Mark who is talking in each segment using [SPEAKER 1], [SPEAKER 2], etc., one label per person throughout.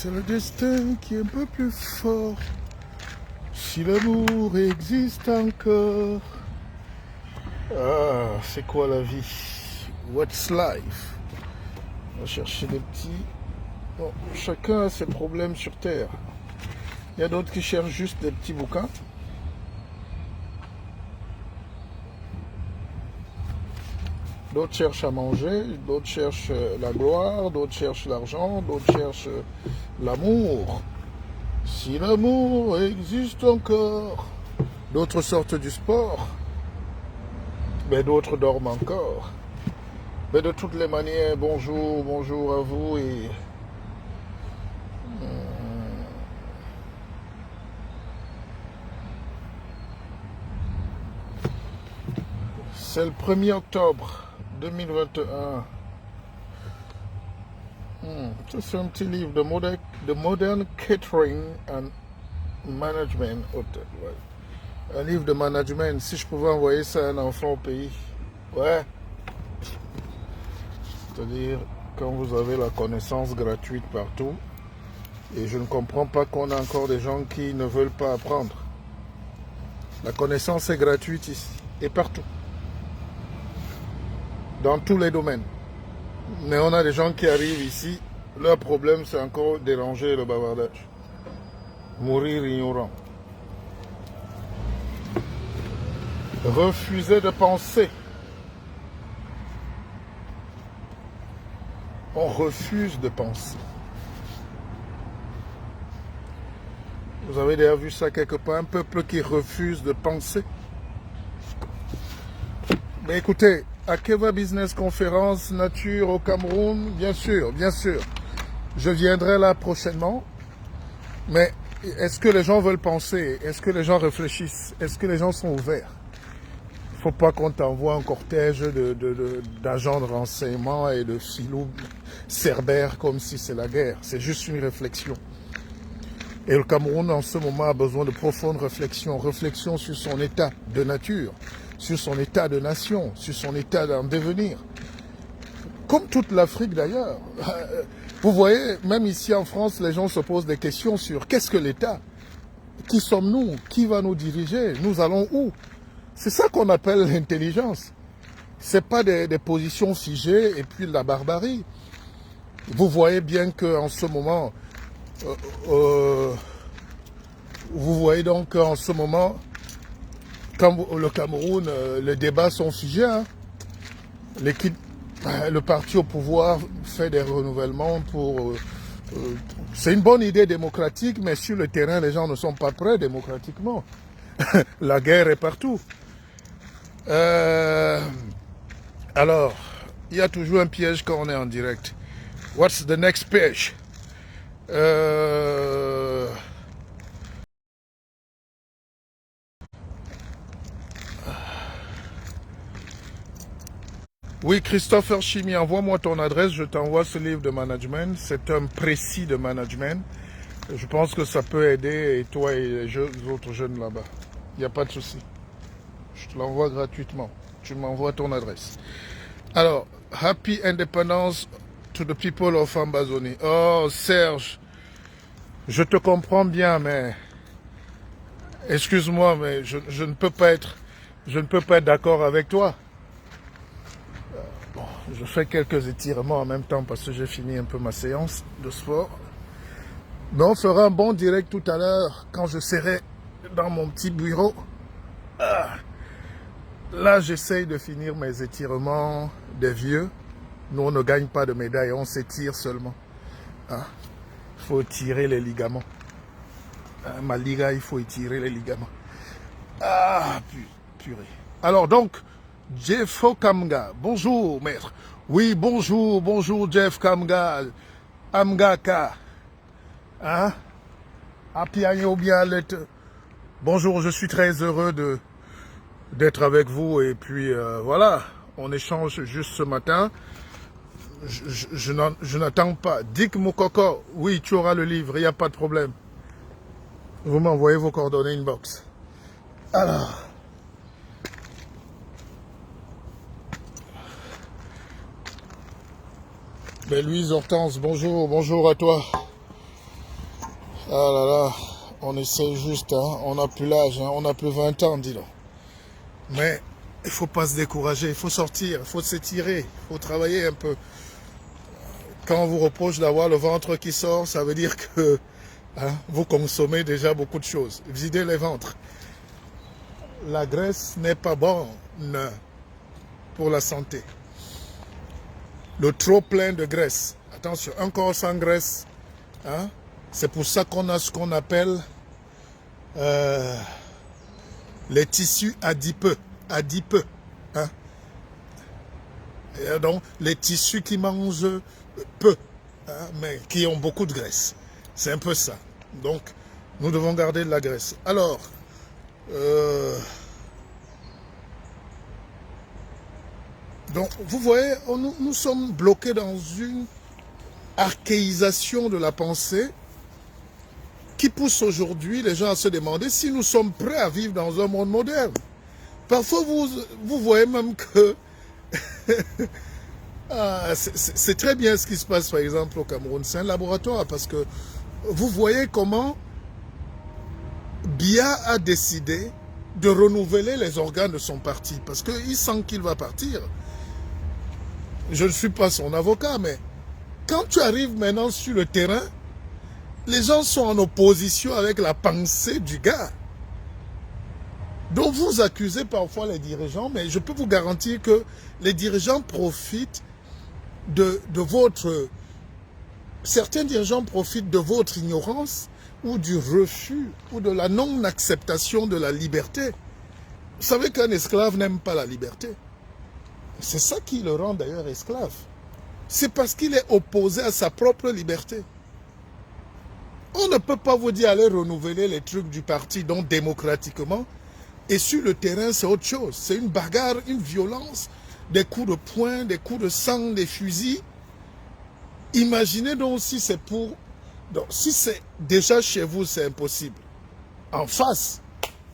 [SPEAKER 1] C'est le destin qui est un peu plus fort. Si l'amour existe encore. Ah, c'est quoi la vie? What's life? On va chercher des petits. Bon, chacun a ses problèmes sur Terre. Il y a d'autres qui cherchent juste des petits bouquins. D'autres cherchent à manger, d'autres cherchent la gloire, d'autres cherchent l'argent, d'autres cherchent l'amour. Si l'amour existe encore. D'autres sortent du sport, mais d'autres dorment encore. Mais de toutes les manières, bonjour, bonjour à vous et... C'est le 1er octobre 2021. C'est un petit livre de Modern Catering and Management. Un livre de management. Si je pouvais envoyer ça à un enfant au pays. Ouais. C'est-à-dire, quand vous avez la connaissance gratuite partout, et je ne comprends pas qu'on a encore des gens qui ne veulent pas apprendre. La connaissance est gratuite ici, et partout. Dans tous les domaines. Mais on a des gens qui arrivent ici, leur problème c'est encore déranger le bavardage. Mourir ignorant. Refuser de penser. On refuse de penser. Vous avez déjà vu ça quelque part, un peuple qui refuse de penser. Mais écoutez, Akeva Business Conférence Nature au Cameroun, bien sûr, bien sûr. Je viendrai là prochainement. Mais est-ce que les gens veulent penser? Est-ce que les gens réfléchissent? Est-ce que les gens sont ouverts? Il ne faut pas qu'on t'envoie un cortège d'agents de renseignement et de filous cerbères comme si c'est la guerre. C'est juste une réflexion. Et le Cameroun, en ce moment, a besoin de profondes réflexions. Réflexion sur son état de nature, sur son état de nation, sur son état d'en devenir. Comme toute l'Afrique d'ailleurs. Vous voyez, même ici en France, les gens se posent des questions sur qu'est-ce que l'État? Qui sommes-nous? Qui va nous diriger? Nous allons où? C'est ça qu'on appelle l'intelligence. Ce n'est pas des positions figées et puis de la barbarie. Vous voyez bien qu'en ce moment, vous voyez donc qu'en ce moment, quand le Cameroun, les débats sont figés. Hein. Le parti au pouvoir fait des renouvellements pour... c'est une bonne idée démocratique, mais sur le terrain, les gens ne sont pas prêts démocratiquement. La guerre est partout. Alors, il y a toujours un piège quand on est en direct. What's the next page? Oui, Christopher Chimi, envoie-moi ton adresse, je t'envoie ce livre de management. C'est un précis de management. Je pense que ça peut aider et toi et les autres jeunes là-bas. Il n'y a pas de souci. Je te l'envoie gratuitement. Tu m'envoies ton adresse. Alors, Happy Independence to the people of Ambazoni. Oh, Serge, je te comprends bien, mais excuse-moi, mais je ne peux pas être d'accord avec toi. Bon, je fais quelques étirements en même temps parce que j'ai fini un peu ma séance de sport. Mais on fera un bon direct tout à l'heure quand je serai dans mon petit bureau. Là, j'essaye de finir mes étirements des vieux. Nous, on ne gagne pas de médaille, on s'étire seulement. Il faut tirer les ligaments. Ma liga, il faut étirer les ligaments. Ah, purée. Alors donc, Jeff Kamga, bonjour maître. Oui, bonjour Jeff Kamga. Amgaka. Hein? Bonjour, je suis très heureux d'être avec vous. Et puis voilà, on échange juste ce matin. Je n'attends pas. Dick Moukoko, oui, tu auras le livre, il n'y a pas de problème. Vous m'envoyez vos coordonnées inbox. Alors. Ben Louise Hortense, bonjour à toi. Ah là là, on essaie juste, hein. On n'a plus l'âge, hein. On n'a plus 20 ans, dis donc. Mais il ne faut pas se décourager, il faut sortir, il faut s'étirer, il faut travailler un peu. Quand on vous reproche d'avoir le ventre qui sort, ça veut dire que hein, vous consommez déjà beaucoup de choses. Videz les ventres. La graisse n'est pas bonne pour la santé. Le trop plein de graisse. Attention, un corps sans graisse, hein, c'est pour ça qu'on a ce qu'on appelle les tissus adipeux. Adipeux. Hein. Et donc, les tissus qui mangent peu, hein, mais qui ont beaucoup de graisse. C'est un peu ça. Donc, nous devons garder de la graisse. Alors, donc, vous voyez, nous sommes bloqués dans une archaïsation de la pensée qui pousse aujourd'hui les gens à se demander si nous sommes prêts à vivre dans un monde moderne. Parfois, vous voyez même que c'est très bien ce qui se passe, par exemple, au Cameroun. C'est un laboratoire parce que vous voyez comment Biya a décidé de renouveler les organes de son parti parce qu'il sent qu'il va partir. Je ne suis pas son avocat, mais quand tu arrives maintenant sur le terrain, les gens sont en opposition avec la pensée du gars. Donc vous accusez parfois les dirigeants, mais je peux vous garantir que les dirigeants profitent de votre... Certains dirigeants profitent de votre ignorance ou du refus ou de la non-acceptation de la liberté. Vous savez qu'un esclave n'aime pas la liberté. C'est ça qui le rend d'ailleurs esclave. C'est parce qu'il est opposé à sa propre liberté. On ne peut pas vous dire allez renouveler les trucs du parti donc démocratiquement. Et sur le terrain, c'est autre chose. C'est une bagarre, une violence, des coups de poing, des coups de sang, des fusils. Imaginez donc si c'est pour... Donc, si c'est déjà chez vous, c'est impossible. En face,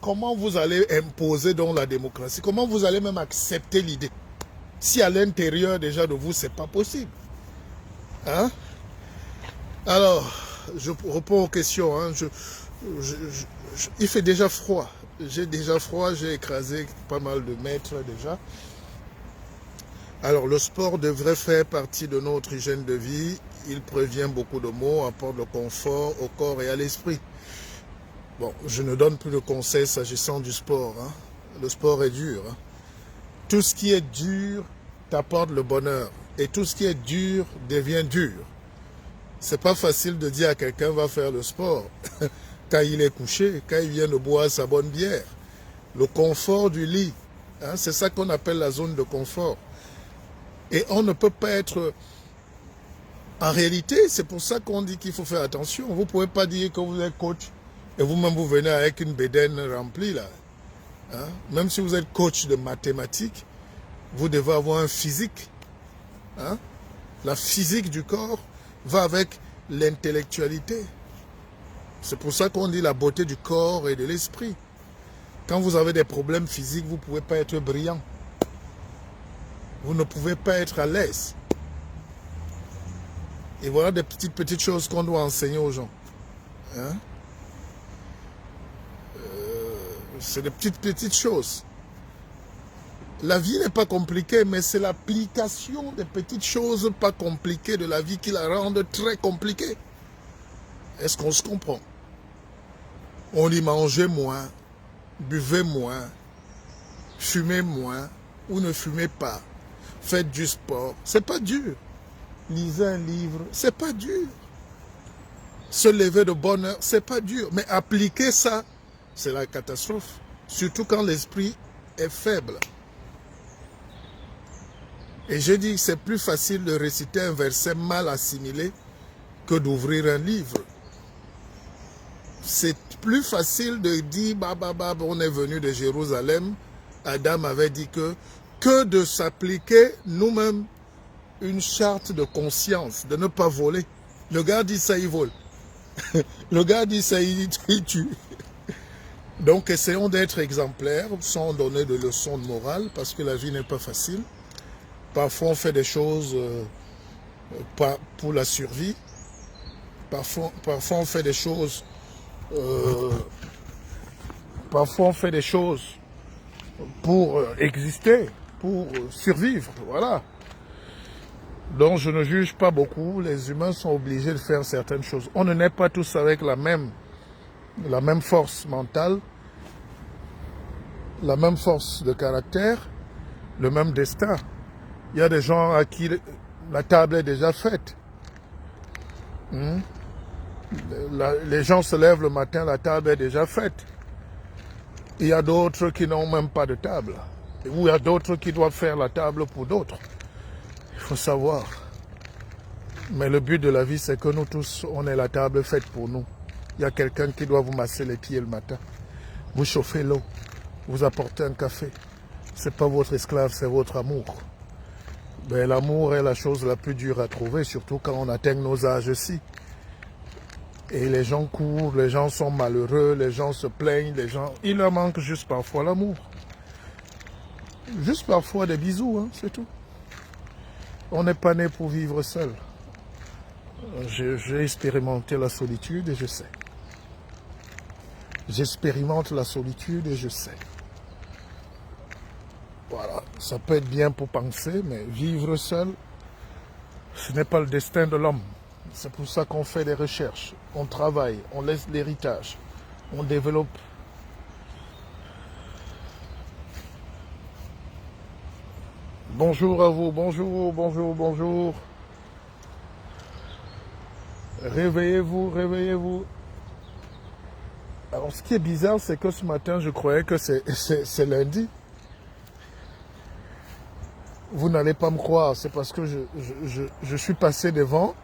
[SPEAKER 1] comment vous allez imposer donc la démocratie? Comment vous allez même accepter l'idée? Si à l'intérieur déjà de vous, c'est pas possible. Hein? Alors, je réponds aux questions. Hein. Il fait déjà froid. J'ai déjà froid, j'ai écrasé pas mal de mètres déjà. Alors, le sport devrait faire partie de notre hygiène de vie. Il prévient beaucoup de maux, apporte le confort au corps et à l'esprit. Bon, je ne donne plus de conseils s'agissant du sport. Hein. Le sport est dur. Hein. Tout ce qui est dur t'apporte le bonheur. Et tout ce qui est dur devient dur. C'est pas facile de dire à quelqu'un va faire le sport quand il est couché, quand il vient de boire sa bonne bière. Le confort du lit, hein, c'est ça qu'on appelle la zone de confort. Et on ne peut pas être... En réalité, c'est pour ça qu'on dit qu'il faut faire attention. Vous ne pouvez pas dire que vous êtes coach et vous-même vous venez avec une bédaine remplie là. Hein? Même si vous êtes coach de mathématiques, vous devez avoir un physique. Hein? La physique du corps va avec l'intellectualité. C'est pour ça qu'on dit la beauté du corps et de l'esprit. Quand vous avez des problèmes physiques, vous ne pouvez pas être brillant. Vous ne pouvez pas être à l'aise. Et voilà des petites choses qu'on doit enseigner aux gens. Hein? C'est des petites choses. La vie n'est pas compliquée, mais c'est l'application des petites choses pas compliquées de la vie qui la rendent très compliquée. Est-ce qu'on se comprend? On dit mangez moins, buvez moins, fumez moins ou ne fumez pas. Faites du sport. C'est pas dur. Lisez un livre. C'est pas dur. Se lever de bonne heure, c'est pas dur. Mais appliquer ça, c'est la catastrophe. Surtout quand l'esprit est faible. Et je dis que c'est plus facile de réciter un verset mal assimilé que d'ouvrir un livre. C'est plus facile de dire, on est venu de Jérusalem. Adam avait dit que de s'appliquer nous-mêmes une charte de conscience, de ne pas voler. Le gars dit ça, il vole. Le gars dit ça, il tue. Donc essayons d'être exemplaires sans donner de leçons de morale parce que la vie n'est pas facile. Parfois on fait des choses pour la survie. Parfois on fait des choses Parfois on fait des choses pour exister, pour survivre, voilà. Donc je ne juge pas beaucoup, les humains sont obligés de faire certaines choses. On ne naît pas tous avec la même force mentale, la même force de caractère, le même destin. Il y a des gens à qui la table est déjà faite. Les gens se lèvent le matin, la table est déjà faite. Il y a d'autres qui n'ont même pas de table. Ou il y a d'autres qui doivent faire la table pour d'autres. Il faut savoir. Mais le but de la vie, c'est que nous tous, on ait la table faite pour nous. Il y a quelqu'un qui doit vous masser les pieds le matin. Vous chauffez l'eau. Vous apportez un café. Ce n'est pas votre esclave, c'est votre amour. Ben, l'amour est la chose la plus dure à trouver, surtout quand on atteint nos âges-ci. Et les gens courent, les gens sont malheureux, les gens se plaignent, il leur manque juste parfois l'amour. Juste parfois des bisous, hein, c'est tout. On n'est pas né pour vivre seul. J'ai expérimenté la solitude et je sais. J'expérimente la solitude et je sais. Voilà, ça peut être bien pour penser, mais vivre seul, ce n'est pas le destin de l'homme. C'est pour ça qu'on fait des recherches, on travaille, on laisse l'héritage, on développe. Bonjour à vous, bonjour, bonjour, bonjour. Réveillez-vous, réveillez-vous. Alors ce qui est bizarre, c'est que ce matin, je croyais que c'est lundi. Vous n'allez pas me croire, c'est parce que je suis passé devant.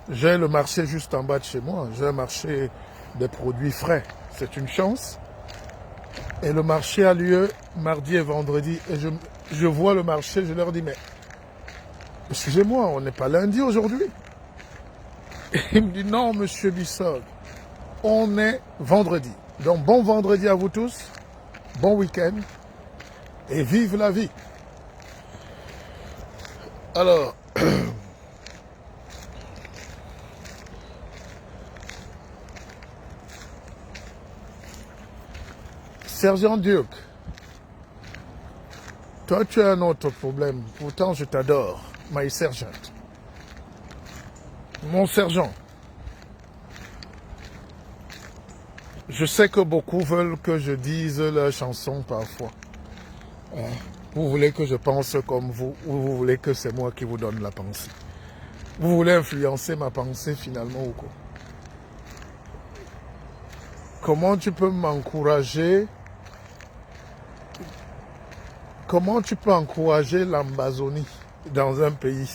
[SPEAKER 1] J'ai le marché juste en bas de chez moi. J'ai un marché des produits frais. C'est une chance. Et le marché a lieu mardi et vendredi. Et je vois le marché, je leur dis, mais excusez-moi, on n'est pas lundi aujourd'hui. Et il me dit, non, monsieur Bissol, on est vendredi. Donc bon vendredi à vous tous, bon week-end, et vive la vie. Alors, Sergent Duc, toi tu as un autre problème, pourtant je t'adore, my sergent. Mon sergent, je sais que beaucoup veulent que je dise leur chanson parfois. Vous voulez que je pense comme vous, ou vous voulez que c'est moi qui vous donne la pensée. Vous voulez influencer ma pensée finalement ou quoi? Comment tu peux m'encourager? Comment tu peux encourager l'Amazonie dans un pays?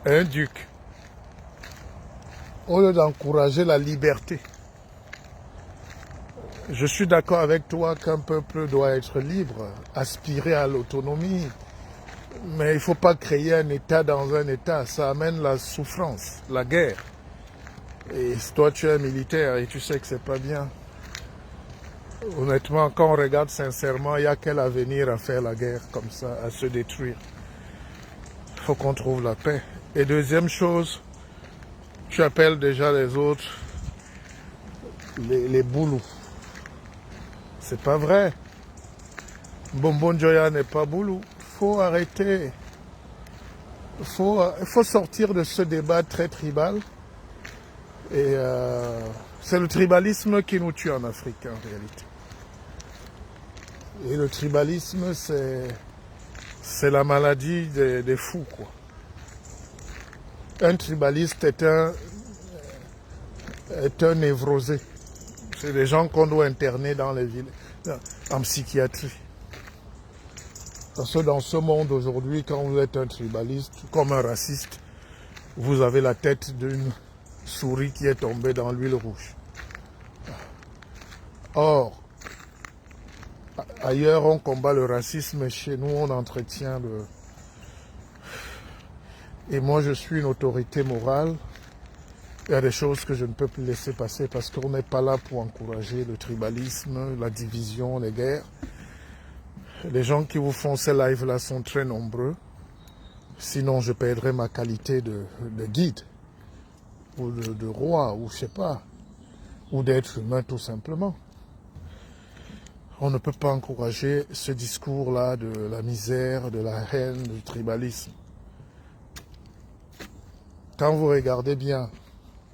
[SPEAKER 1] Un duc. Au lieu d'encourager la liberté. Je suis d'accord avec toi qu'un peuple doit être libre, aspirer à l'autonomie. Mais il ne faut pas créer un État dans un État. Ça amène la souffrance, la guerre. Et toi, tu es militaire et tu sais que c'est pas bien. Honnêtement, quand on regarde sincèrement, il y a quel avenir à faire la guerre comme ça, à se détruire. Il faut qu'on trouve la paix. Et deuxième chose, tu appelles déjà les autres les boulous. C'est pas vrai. Bonbon Joya n'est pas boulou. Faut arrêter. Il faut sortir de ce débat très tribal. Et c'est le tribalisme qui nous tue en Afrique en réalité. Et le tribalisme, c'est la maladie des fous, quoi. Un tribaliste est un névrosé. C'est des gens qu'on doit interner dans les villes, en psychiatrie. Parce que dans ce monde aujourd'hui, quand vous êtes un tribaliste, comme un raciste, vous avez la tête d'une souris qui est tombée dans l'huile rouge. Or, ailleurs on combat le racisme, chez nous on entretient le... Et moi je suis une autorité morale. Il y a des choses que je ne peux plus laisser passer parce qu'on n'est pas là pour encourager le tribalisme, la division, les guerres. Les gens qui vous font ces lives-là sont très nombreux. Sinon, je perdrais ma qualité de guide ou de roi, ou je sais pas. ou d'être humain tout simplement. On ne peut pas encourager ce discours-là de la misère, de la haine, du tribalisme. Quand vous regardez bien,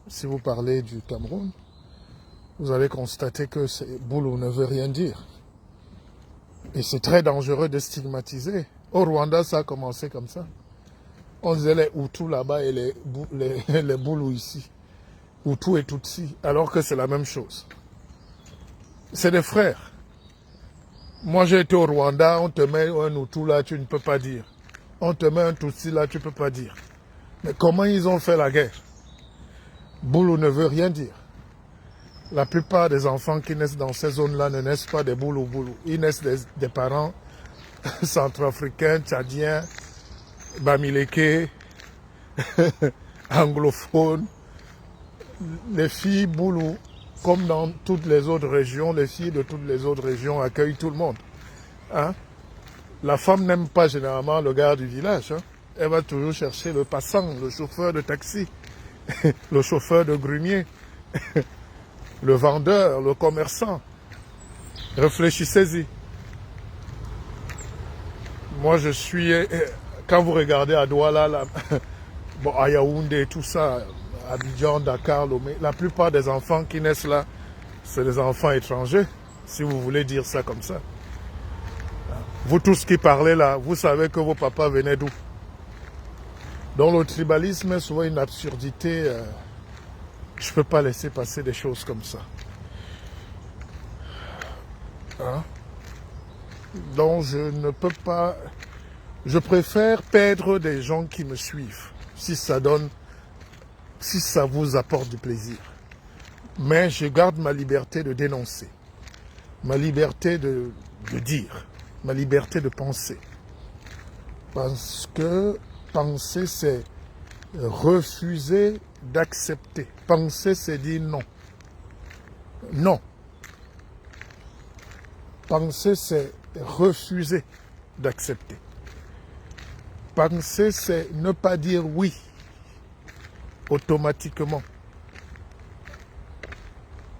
[SPEAKER 1] si vous parlez du Cameroun, vous allez constater que Boulou ne veut rien dire. Et c'est très dangereux de stigmatiser. Au Rwanda, ça a commencé comme ça. On disait les Hutus là-bas et les Boulous ici. Hutus et Tutsi, alors que c'est la même chose. C'est des frères. Moi, j'ai été au Rwanda, on te met un Hutu là, tu ne peux pas dire. On te met un Tutsi là, tu ne peux pas dire. Mais comment ils ont fait la guerre? Boulou ne veut rien dire. La plupart des enfants qui naissent dans ces zones-là ne naissent pas des Boulou. Ils naissent des parents centrafricains, tchadiens, bamileke, anglophones. Les filles Boulou, comme dans toutes les autres régions, les filles de toutes les autres régions accueillent tout le monde. Hein? La femme n'aime pas généralement le gars du village. Hein? Elle va toujours chercher le passant, le chauffeur de taxi, le chauffeur de grumier, le vendeur, le commerçant. Réfléchissez-y. Moi, je suis... Quand vous regardez à Douala, là, bon, à Yaoundé, tout ça, Abidjan, Dakar, Lomé, la plupart des enfants qui naissent là, c'est des enfants étrangers, si vous voulez dire ça comme ça. Vous tous qui parlez là, vous savez que vos papas venaient d'où? Donc le tribalisme est souvent une absurdité. Je ne peux pas laisser passer des choses comme ça. Hein? Donc je ne peux pas... Je préfère perdre des gens qui me suivent, si ça vous apporte du plaisir. Mais je garde ma liberté de dénoncer, ma liberté de dire, ma liberté de penser. Parce que penser, c'est refuser d'accepter. Penser, c'est dire non. Non. Penser, c'est refuser d'accepter. Penser, c'est ne pas dire oui automatiquement.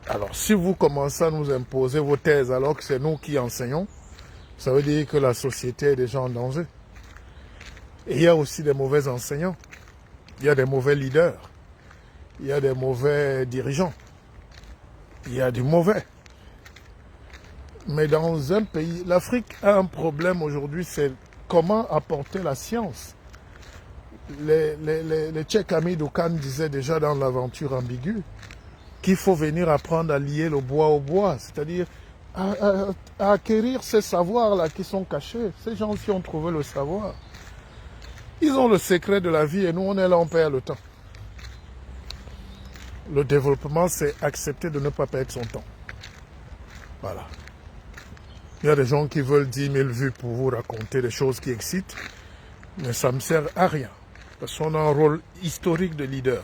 [SPEAKER 1] Alors, si vous commencez à nous imposer vos thèses alors que c'est nous qui enseignons, ça veut dire que la société est déjà en danger. Et il y a aussi des mauvais enseignants. Il y a des mauvais leaders. Il y a des mauvais dirigeants. Il y a du mauvais. Mais dans un pays, l'Afrique a un problème aujourd'hui, c'est comment apporter la science. Les Tchèques Hamidou Khan disaient déjà dans l'aventure ambiguë qu'il faut venir apprendre à lier le bois au bois, c'est-à-dire à acquérir ces savoirs-là qui sont cachés. Ces gens-ci ont trouvé le savoir. Ils ont le secret de la vie et nous, on est là, on perd le temps. Le développement, c'est accepter de ne pas perdre son temps. Voilà. Il y a des gens qui veulent 10 000 vues pour vous raconter des choses qui excitent, mais ça ne me sert à rien. Parce qu'on a un rôle historique de leader.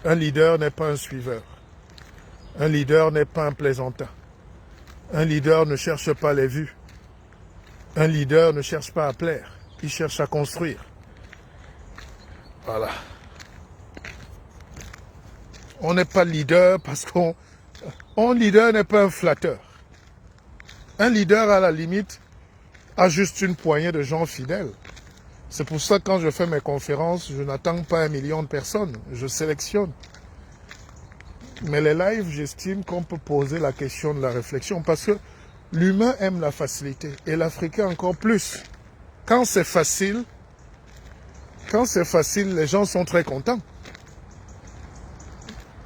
[SPEAKER 1] Un leader n'est pas un suiveur. Un leader n'est pas un plaisantin. Un leader ne cherche pas les vues. Un leader ne cherche pas à plaire. Il cherche à construire. Voilà. On n'est pas leader parce un leader n'est pas un flatteur. Un leader, à la limite, a juste une poignée de gens fidèles. C'est pour ça que quand je fais mes conférences, je n'attends pas 1 million de personnes. Je sélectionne. Mais les lives, j'estime qu'on peut poser la question de la réflexion parce que l'humain aime la facilité et l'Africain encore plus. Quand c'est facile, les gens sont très contents.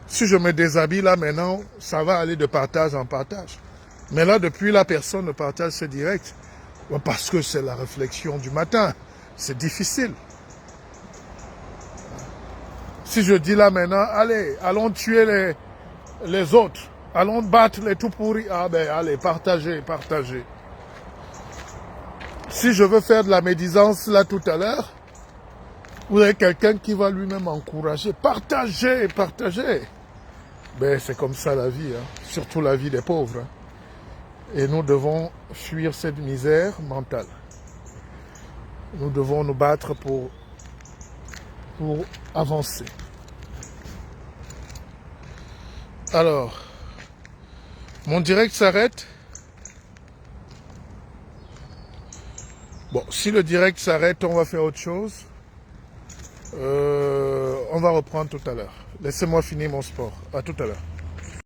[SPEAKER 1] Si je me déshabille là maintenant, ça va aller de partage en partage. Mais là, depuis là, personne ne partage ce direct. Parce que c'est la réflexion du matin. C'est difficile. Si je dis là maintenant, allez, allons tuer les autres. Allons battre les tout pourris. Ah ben, allez, partagez. Si je veux faire de la médisance là tout à l'heure, vous avez quelqu'un qui va lui-même encourager. Partagez. Ben, c'est comme ça la vie, hein. Surtout la vie des pauvres. Hein. Et nous devons fuir cette misère mentale. Nous devons nous battre pour avancer. Alors, Mon direct s'arrête. Bon, si le direct s'arrête, on va faire autre chose. On va reprendre tout à l'heure. Laissez-moi finir mon sport. À tout à l'heure.